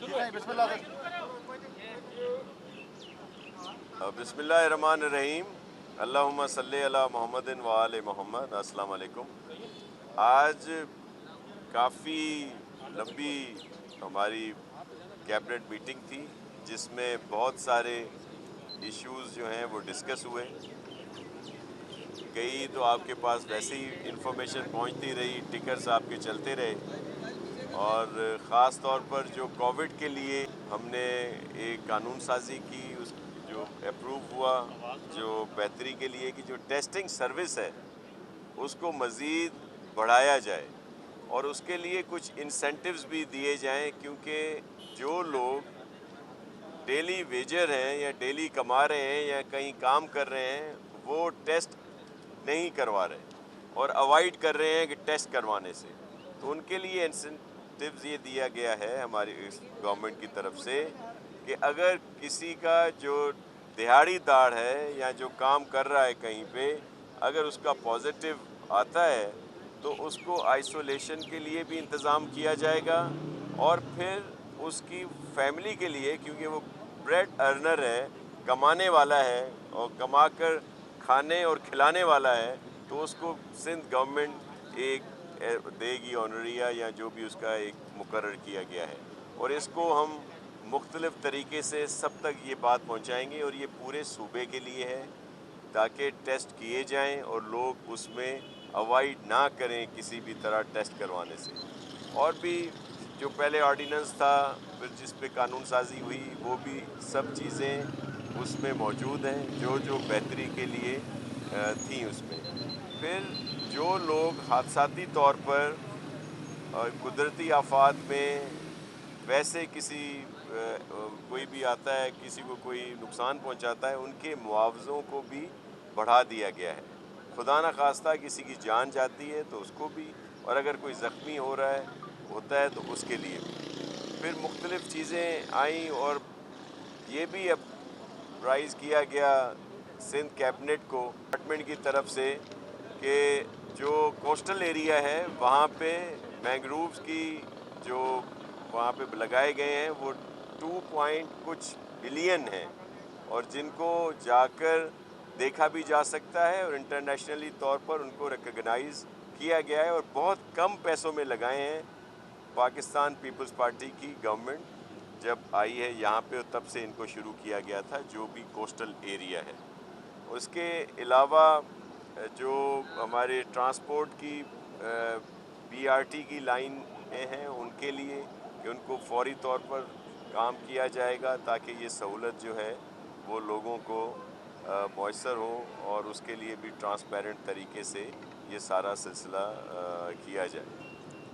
बिस्मिल्लाहिर्रहमानिर्रहीम। अल्लाहुम्मा सल्ली अला मोहम्मदिन व आले मोहम्मद। अस्सलाम वालेकुम। आज काफ़ी लंबी हमारी कैबिनेट मीटिंग थी जिसमें बहुत सारे इश्यूज़ जो हैं वो डिस्कस हुए। कई तो आपके पास वैसे ही इंफॉर्मेशन पहुंचती रही, टिकर्स आपके चलते रहे, और ख़ास तौर पर जो कोविड के लिए हमने एक कानून साजी की, उस जो अप्रूव हुआ, जो बेहतरी के लिए कि जो टेस्टिंग सर्विस है उसको मज़ीद बढ़ाया जाए और उसके लिए कुछ इंसेंटिव्स भी दिए जाएं, क्योंकि जो लोग डेली वेजर हैं या डेली कमा रहे हैं या कहीं काम कर रहे हैं वो टेस्ट नहीं करवा रहे और अवॉइड कर रहे हैं कि टेस्ट करवाने से, तो उनके लिए इंसेंटिव्स ये दिया गया है हमारी इस गवर्नमेंट की तरफ से कि अगर किसी का जो दिहाड़ीदार है या जो काम कर रहा है कहीं पे, अगर उसका पॉजिटिव आता है तो उसको आइसोलेशन के लिए भी इंतज़ाम किया जाएगा, और फिर उसकी फैमिली के लिए, क्योंकि वो ब्रेड अर्नर है, कमाने वाला है और कमा कर खाने और खिलाने वाला है, तो उसको सिंध गवर्नमेंट एक देगी ऑनरिया या जो भी उसका एक मुकर्रर किया गया है, और इसको हम मुख्तलिफ़ तरीके से सब तक ये बात पहुंचाएंगे, और ये पूरे सूबे के लिए है ताकि टेस्ट किए जाएं और लोग उसमें अवॉइड ना करें किसी भी तरह टेस्ट करवाने से। और भी जो पहले ऑर्डिनेंस था, फिर जिस पे कानून साजी हुई, वो भी सब चीज़ें उसमें मौजूद हैं जो जो बेहतरी के लिए थी उसमें। फिर जो लोग हादसाती तौर पर कुदरती आफात में वैसे किसी कोई भी आता है, किसी को कोई नुकसान पहुंचाता है, उनके मुआवज़ों को भी बढ़ा दिया गया है। खुदा न खास्ता किसी की जान जाती है तो उसको भी, और अगर कोई ज़ख्मी हो रहा है होता है तो उसके लिए भी। फिर मुख्तलिफ़ चीज़ें आईं, और ये भी अब राइज़ किया गया सिंध कैबिनेट को डिपार्टमेंट की तरफ से कि जो कोस्टल एरिया है वहाँ पे मैंग्रोव्स की जो वहाँ पे लगाए गए हैं वो 2 पॉइंट कुछ बिलियन हैं, और जिनको जाकर देखा भी जा सकता है और इंटरनेशनली तौर पर उनको रिकग्नाइज़ किया गया है, और बहुत कम पैसों में लगाए हैं। पाकिस्तान पीपल्स पार्टी की गवर्नमेंट जब आई है यहाँ पे, तब से इनको शुरू किया गया था, जो भी कोस्टल एरिया है। उसके अलावा जो हमारे ट्रांसपोर्ट की बीआरटी की लाइनें हैं उनके लिए कि उनको फौरी तौर पर काम किया जाएगा ताकि ये सहूलत जो है वो लोगों को मयसर हो, और उसके लिए भी ट्रांसपेरेंट तरीके से ये सारा सिलसिला किया जाए।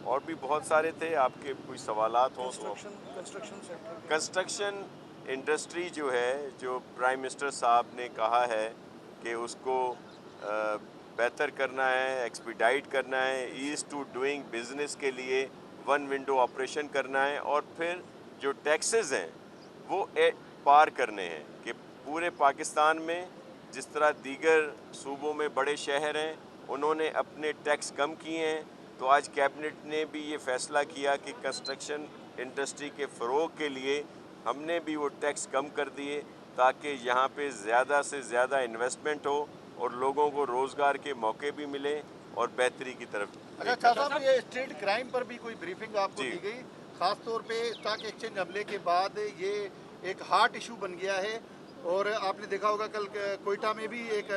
और भी बहुत सारे थे, आपके कोई सवालात हों तो। कंस्ट्रक्शन इंडस्ट्री जो है, जो प्राइम मिनिस्टर साहब ने कहा है कि उसको बेहतर करना है, एक्सपीडाइट करना है, ईज़ टू डूइंग बिज़नेस के लिए वन विंडो ऑपरेशन करना है, और फिर जो टैक्सेस हैं वो पार करने हैं कि पूरे पाकिस्तान में जिस तरह दीगर सूबों में बड़े शहर हैं उन्होंने अपने टैक्स कम किए हैं, तो आज कैबिनेट ने भी ये फ़ैसला किया कि कंस्ट्रक्शन इंडस्ट्री के फ़रोग के लिए हमने भी वो टैक्स कम कर दिए ताकि यहाँ पे ज़्यादा से ज़्यादा इन्वेस्टमेंट हो और लोगों को रोज़गार के मौके भी मिले और बेहतरी की तरफ। अच्छा साहब, ये स्ट्रीट क्राइम पर भी कोई ब्रीफिंग आपको दी गई? खास तौर पे स्टॉक एक्सचेंज हमले के बाद ये एक हॉट इशू बन गया है, और आपने देखा होगा कल कोयटा में भी एक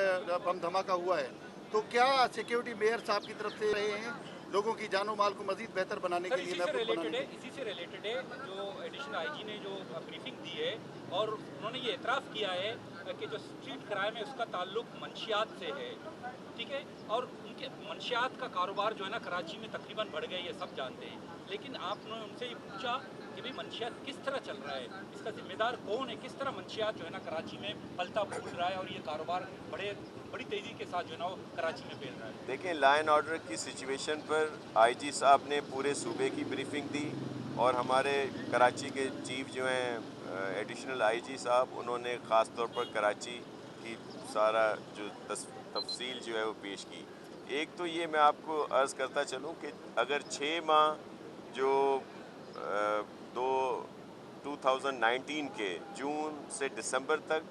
बम धमाका हुआ है। तो क्या सिक्योरिटी मेयर साहब की तरफ से रहे हैं लोगों की जानो माल को मजीद बेहतर बनाने के लिए? इसी से रिलेटेड है जो एडिशनल आईजी ने जो ब्रीफिंग दी है, और उन्होंने ये एतराफ़ किया है कि जो स्ट्रीट क्राइम है उसका ताल्लुक मंशियात से है, ठीक है, और उनके मंशियात का कारोबार जो है ना कराची में तकरीबन बढ़ गया, ये सब जानते हैं, लेकिन आपने उनसे ये पूछा कि भाई मंशियात किस तरह चल रहा है, इसका जिम्मेदार कौन है, किस तरह मंशियात जो है ना कराची में फलता फूल रहा है और ये कारोबार बड़ी तेज़ी के साथ जो है ना वो कराची में फैल रहा है। देखिए, लॉ एंड ऑर्डर की सिचुएशन पर आईजी साहब ने पूरे सूबे की ब्रीफिंग दी, और हमारे कराची के चीफ जो हैं एडिशनल आईजी साहब, उन्होंने ख़ास तौर पर कराची की सारा जो तफसील जो है वो पेश की। एक तो ये मैं आपको अर्ज़ करता चलूँ कि अगर 6 माह जो दो 2019 के जून से दिसंबर तक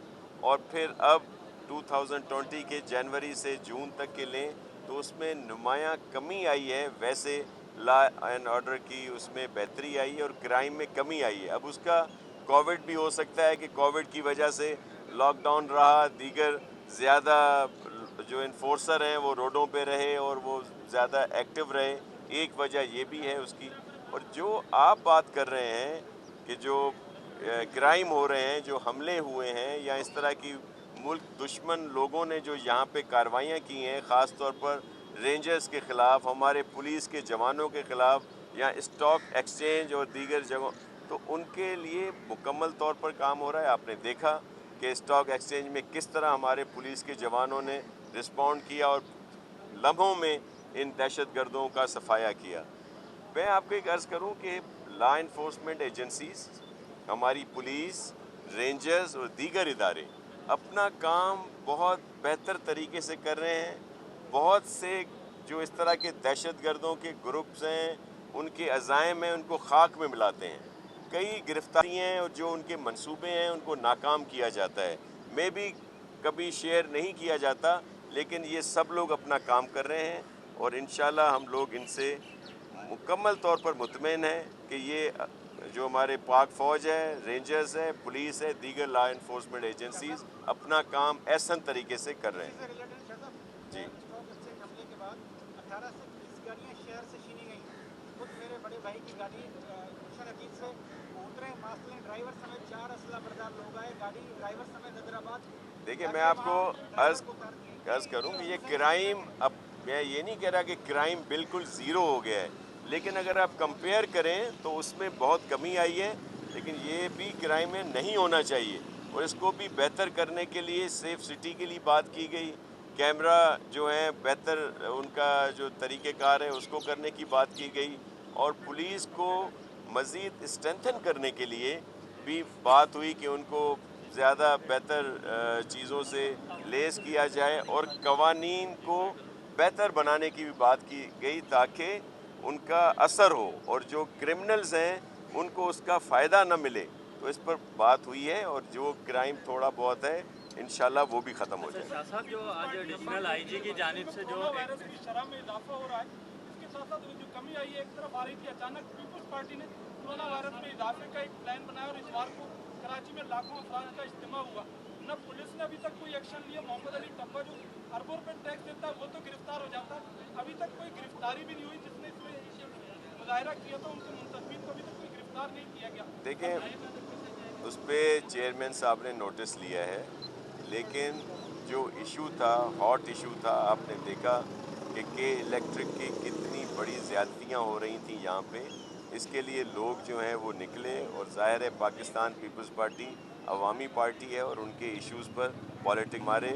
और फिर अब 2020 के जनवरी से जून तक के लें तो उसमें नुमायां कमी आई है। वैसे लॉ एंड ऑर्डर की उसमें बेहतरी आई है और क्राइम में कमी आई है। अब उसका कोविड भी हो सकता है कि कोविड की वजह से लॉकडाउन रहा, दीगर ज़्यादा जो इन्फोर्सर हैं वो रोडों पे रहे और वो ज़्यादा एक्टिव रहे, एक वजह ये भी है उसकी। और जो आप बात कर रहे हैं कि जो क्राइम हो रहे हैं, जो हमले हुए हैं या इस तरह की मुल्क दुश्मन लोगों ने जो यहाँ पे कार्रवाइयाँ की हैं, ख़ास तौर पर रेंजर्स के ख़िलाफ़, हमारे पुलिस के जवानों के ख़िलाफ़ या स्टॉक एक्सचेंज और दीगर जगहों, तो उनके लिए मुकम्मल तौर पर काम हो रहा है। आपने देखा कि स्टॉक एक्सचेंज में किस तरह हमारे पुलिस के जवानों ने रिस्पॉन्ड किया और लम्हों में इन दहशतगर्दों का सफाया किया। मैं आपको एक अर्ज़ करूं कि लॉ इन्फोर्समेंट एजेंसीज़, हमारी पुलिस, रेंजर्स और दीगर इदारे अपना काम बहुत बेहतर तरीके से कर रहे हैं। बहुत से जो इस तरह के दहशतगर्दों के ग्रुप्स हैं, उनके अज़ाइम हैं, उनको खाक में मिलाते हैं। कई गिरफ्तारियाँ और जो उनके मंसूबे हैं उनको नाकाम किया जाता है, मे भी कभी शेयर नहीं किया जाता, लेकिन ये सब लोग अपना काम कर रहे हैं और इंशाल्लाह हम लोग इनसे मुकम्मल तौर पर मुतमईन हैं कि ये जो हमारे पाक फ़ौज है, रेंजर्स है, पुलिस है, दीगर लॉ इन्फोर्समेंट एजेंसीज़ अपना काम एहसन तरीके से कर रहे हैं। जी, स्टॉक एक्सचेंज हमले के बाद 18 से 20 गाड़ियाँ शहर से छीनी गई। खुद मेरे बड़े भाई की गाड़ी गुलशन अजीत से उतरे, मास्टलें ड्राइवर समेत 4 असला बरदार लोग आए, गाड़ी ड्राइवर समेत हैदराबाद। देखिए मैं आपको अर्ज़ करूँ कि ये क्राइम, अब मैं ये नहीं कह रहा कि क्राइम बिल्कुल ज़ीरो हो गया है, लेकिन अगर आप कंपेयर करें तो उसमें बहुत कमी आई है, लेकिन ये भी क्राइम में नहीं होना चाहिए और इसको भी बेहतर करने के लिए सेफ सिटी के लिए बात की गई। कैमरा जो है बेहतर उनका जो तरीक़ेकार है उसको करने की बात की गई और पुलिस को मज़ीद स्ट्रेंथन करने के लिए भी बात हुई कि उनको ज़्यादा बेहतर चीज़ों से लेस किया जाए और कवानीन को बेहतर बनाने की भी बात की गई ताकि उनका असर हो और जो क्रिमिनल्स हैं उनको उसका फ़ायदा न मिले। तो इस पर बात हुई है और जो क्राइम थोड़ा बहुत है इंशाल्लाह वो भी ख़त्म हो जाए। शाह साहब, जो आज एडिशनल आईजी की जानिब से जो कोरोना वायरस की शरह में इजाफा हो रहा है, इसके साथ साथ जो कमी आई है एक तरफ आ रही थी, अचानक पीपल्स पार्टी ने कोरोना वायरस में इजाफे का एक प्लान बनाया और इतवार को कराची में लाखों अफराद का इज्तिमा हुआ। न पुलिस ने अभी तक कोई एक्शन लिया। मोहम्मद अली टब्बा जो अरबों रुपये टैक्स देता है वो तो गिरफ्तार हो जाता, अभी तक कोई गिरफ्तारी भी नहीं हुई। जिसने इसमें मुजाहरा किया था उनके मुंतजमीन को अभी तक कोई गिरफ्तार नहीं किया गया। देखें, उस पर चेयरमैन साहब ने नोटिस लिया है, लेकिन जो इशू था, हॉट इशू था, आपने देखा कि इलेक्ट्रिक की कितनी बड़ी ज़्यादतियाँ हो रही थी यहाँ पे। इसके लिए लोग जो हैं वो निकले और ज़ाहिर है पाकिस्तान पीपल्स पार्टी अवामी पार्टी है और उनके इश्यूज़ पर पॉलिटिक्स, हमारे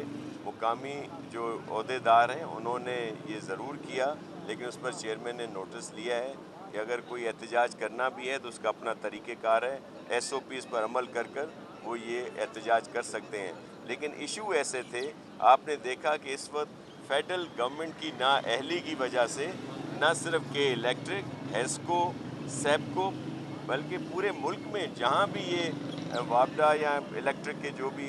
मुकामी जो अहदेदार हैं उन्होंने ये ज़रूर किया, लेकिन उस पर चेयरमैन ने नोटिस लिया है कि अगर कोई एहतजाज करना भी है तो उसका अपना तरीक़ेकार है, SOPs पर अमल कर वो ये एहतजाज कर सकते हैं। लेकिन इशू ऐसे थे, आपने देखा कि इस वक्त फेडरल गवर्नमेंट की नाअहली की वजह से न सिर्फ के इलेक्ट्रिक, हेस्को, सेपको, बल्कि पूरे मुल्क में जहाँ भी ये वापडा या इलेक्ट्रिक के जो भी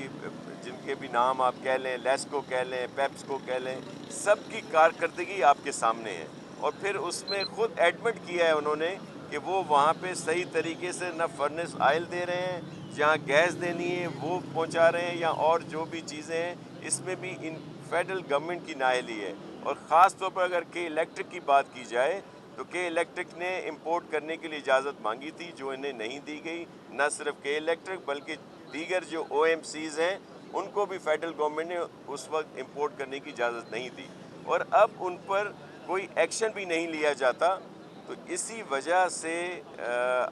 जिनके भी नाम आप कह लें, लेस्को कह लें, पेप्स को कह लें, सब की कारकर्दगी आपके सामने है। और फिर उसमें ख़ुद एडमिट किया है उन्होंने कि वो वहाँ पे सही तरीके से न फर्नेस आयल दे रहे हैं, जहाँ गैस देनी है वो पहुँचा रहे हैं, या और जो भी चीज़ें हैं इसमें भी इन फेडरल गवर्नमेंट की नाअहली है। और ख़ास तौर पर अगर के इलेक्ट्रिक की बात की जाए तो के इलेक्ट्रिक ने इंपोर्ट करने के लिए इजाज़त मांगी थी जो इन्हें नहीं दी गई। न सिर्फ के इलेक्ट्रिक बल्कि दीगर जो OMCs हैं उनको भी फेडरल गवर्नमेंट ने उस वक्त इंपोर्ट करने की इजाज़त नहीं दी और अब उन पर कोई एक्शन भी नहीं लिया जाता। तो इसी वजह से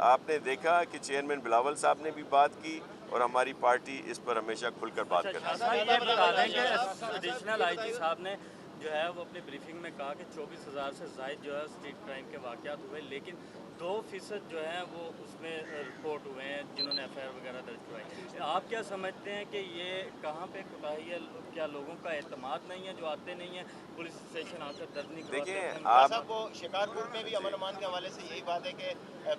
आपने देखा कि चेयरमैन बिलावल साहब ने भी बात की और हमारी पार्टी इस पर हमेशा खुलकर बात करती है। ये बता दें कि एडिशनल आईजी साहब ने जो है वो अपनी ब्रीफिंग में कहा कि 24,000 से ज़ायद जो है स्ट्रीट क्राइम के वाक़यात हुए, लेकिन 2% जो है वो उसमें रिपोर्ट हुए हैं जिन्होंने FIR वगैरह दर्ज करवाई। आप क्या समझते हैं कि ये कहाँ पे कोताही है? क्या लोगों का एतमाद नहीं है, जो आते नहीं है, पुलिस स्टेशन आकर दर्ज नहीं करवाते? देखिए अपने आप साहब वो शिकारपुर में भी अमन अमान के हवाले से यही बात है कि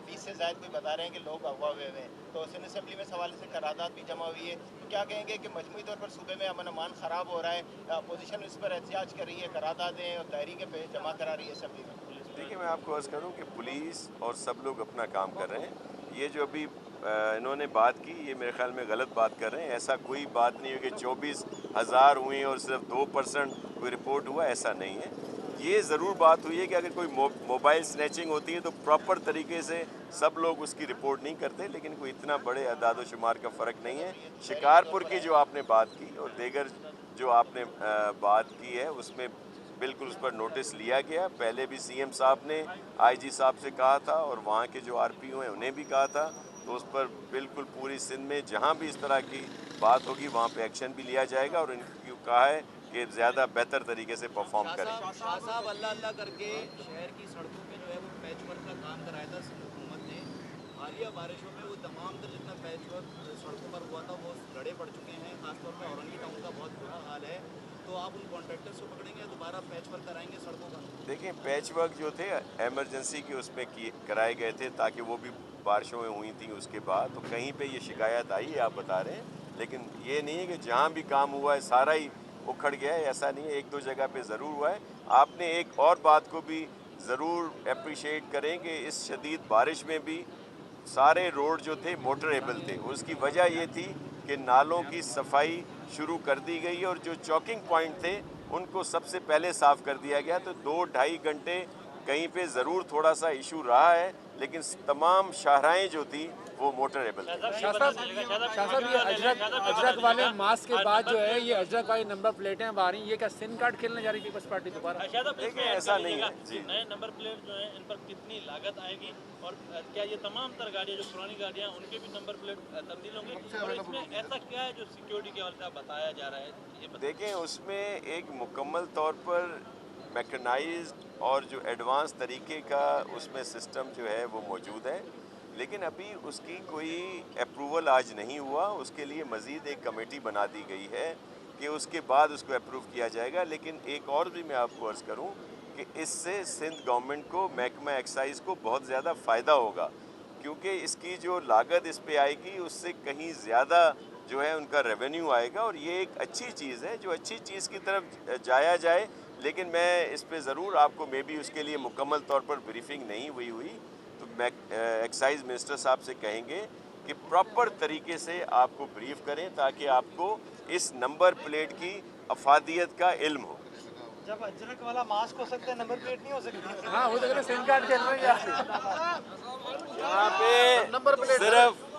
20 से ज़ायद कोई बता रहे हैं कि लोग अगवा हुए हैं, तो सिंध असेंबली में इस हवाले से करारदाद भी जमा हुई है, तो क्या कहेंगे कि मजमूई तौर पर सूबे में अमन अमान ख़राब हो रहा है, अपोजिशन इस पर एहतजाज कर रही है, करारदादें और तहरीकें पे जमा करा रही है असेंबली में? देखिए मैं आपको अर्ज़ करूं कि पुलिस और सब लोग अपना काम कर रहे हैं। ये जो अभी इन्होंने बात की, ये मेरे ख्याल में गलत बात कर रहे हैं। ऐसा कोई बात नहीं है कि 24,000 हुए और सिर्फ 2% कोई रिपोर्ट हुआ, ऐसा नहीं है। ये ज़रूर बात हुई है कि अगर कोई मोबाइल स्नैचिंग होती है तो प्रॉपर तरीके से सब लोग उसकी रिपोर्ट नहीं करते, लेकिन कोई इतना बड़े अदाद शुमार का फ़र्क नहीं है। शिकारपुर की जो आपने बात की और दीगर जो आपने बात की है, उसमें बिल्कुल उस पर नोटिस लिया गया। पहले भी सीएम साहब ने आईजी साहब से कहा था और वहाँ के जो आरपीओ हैं उन्हें भी कहा था, तो उस पर बिल्कुल पूरी सिंध में जहाँ भी इस तरह की बात होगी वहाँ पे एक्शन भी लिया जाएगा और इनको कहा है कि ज़्यादा बेहतर तरीके से परफॉर्म करें। शाह साहब अल्लाह अल्लाह करके शहर की सड़कों पे जो है वो पैच वर्क का काम कराया था हुकूमत ने। हालिया बारिशों में वो तमाम तर जितना पैच वर्क सड़कों पर हुआ था वो गड़े पड़ चुके हैं, खासतौर पर औरंगी टाउन का बहुत बुरा हाल है। तो आप उन कॉन्ट्रैक्टर्स को पकड़ेंगे, दोबारा पैच वर्क कराएंगे सड़कों का? देखिए पैच वर्क जो थे एमरजेंसी के उसमें कराए गए थे ताकि वो भी बारिशों में हुई थी उसके बाद, तो कहीं पे ये शिकायत आई है आप बता रहे हैं, लेकिन ये नहीं है कि जहाँ भी काम हुआ है सारा ही उखड़ गया है, ऐसा नहीं है। एक दो जगह पे ज़रूर हुआ है। आपने एक और बात को भी ज़रूर अप्रिशिएट करें कि इस शदीद बारिश में भी सारे रोड जो थे मोटरेबल थे। उसकी वजह ये थी कि नालों की सफाई शुरू कर दी गई और जो चौकिंग पॉइंट थे उनको सबसे पहले साफ़ कर दिया गया। तो 2-2.5 घंटे कहीं पे ज़रूर थोड़ा सा इशू रहा है, लेकिन तमाम शाहराएँ जो थी वो मोटरेबल थी। शाह साहब ये अजरक वाले मास्क के बाद जो है ये अजरक वाली नंबर प्लेटें अब आ रही हैं, ये क्या सिम कार्ड खेलने जा रही है पीपल्स पार्टी दोबारा? देखिए ऐसा नहीं है जी। नए नंबर प्लेट जो है इन पर कितनी लागत आएगी और क्या ये तमाम तर गाड़ियाँ जो पुरानी गाड़ियाँ उनके भी नंबर प्लेट तब्दील होंगे, और इसमें ऐसा क्या है जो सिक्योरिटी के हवाले से बताया जा रहा है ये बताइए। देखें उसमें एक मुकम्मल तौर पर मैकेनाइज्ड और जो एडवांस तरीके का उसमें सिस्टम जो है वो मौजूद है, लेकिन अभी उसकी कोई अप्रूवल आज नहीं हुआ। उसके लिए मज़ीद एक कमेटी बना दी गई है कि उसके बाद उसको अप्रूव किया जाएगा। लेकिन एक और भी मैं आपको अर्ज़ करूं कि इससे सिंध गवर्नमेंट को, महकमा एक्साइज़ को बहुत ज़्यादा फ़ायदा होगा, क्योंकि इसकी जो लागत इस पे आएगी उससे कहीं ज़्यादा जो है उनका रेवेन्यू आएगा। और ये एक अच्छी चीज़ है, जो अच्छी चीज़ की तरफ जाया जाए। लेकिन मैं इस पे ज़रूर आपको मे बी उसके लिए मुकम्मल तौर पर ब्रीफिंग नहीं हुई तो मैं एक्साइज़ मिनिस्टर साहब से कहेंगे कि प्रॉपर तरीके से आपको ब्रीफ करें ताकि आपको इस नंबर प्लेट की अफादियत का इल्म हो। जब अजरक वाला मास्क हो सकता है, नंबर प्लेट नहीं हो सकती? हाँ, वो तो सिम कार्ड खेल रहे हैं। यहाँ पे नंबर प्लेट सिर्फ